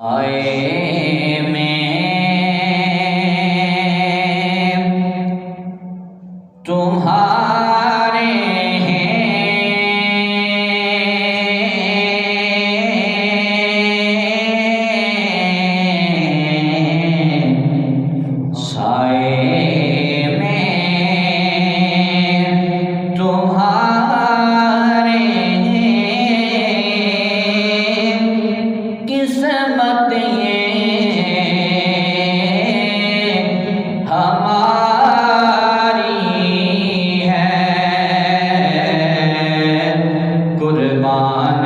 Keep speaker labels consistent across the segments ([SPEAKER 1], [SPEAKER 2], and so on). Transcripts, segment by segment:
[SPEAKER 1] आए मैं तुम्हारे साए में तुम्हारे किस्मत हमारी है कुर्बान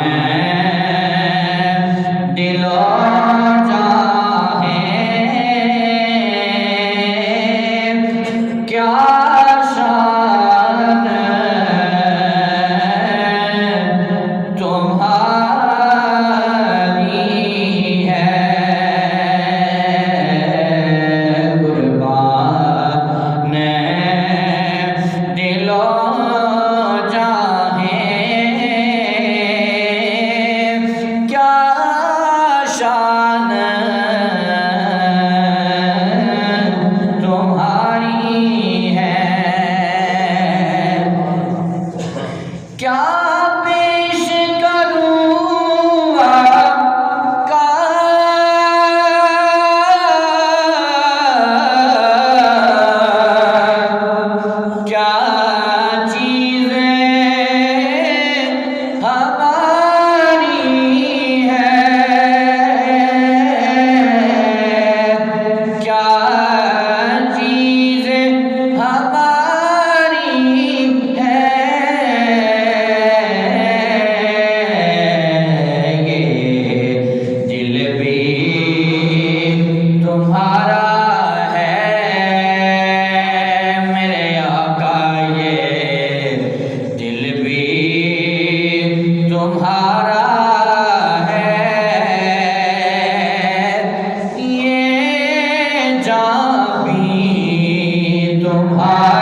[SPEAKER 1] दिलो जाहे क्या शान तुम्हारी है कुर्बान दिलो जाहे क्या शान तुम्हारी है क्या पेश करूँ आपका क्या चीज़ें हमारी है क्या चीज़ें हमारी है ये दिल भी तुम्हारा है मेरे आका ये दिल भी तुम्हारा है ये जान भी तुम्हारा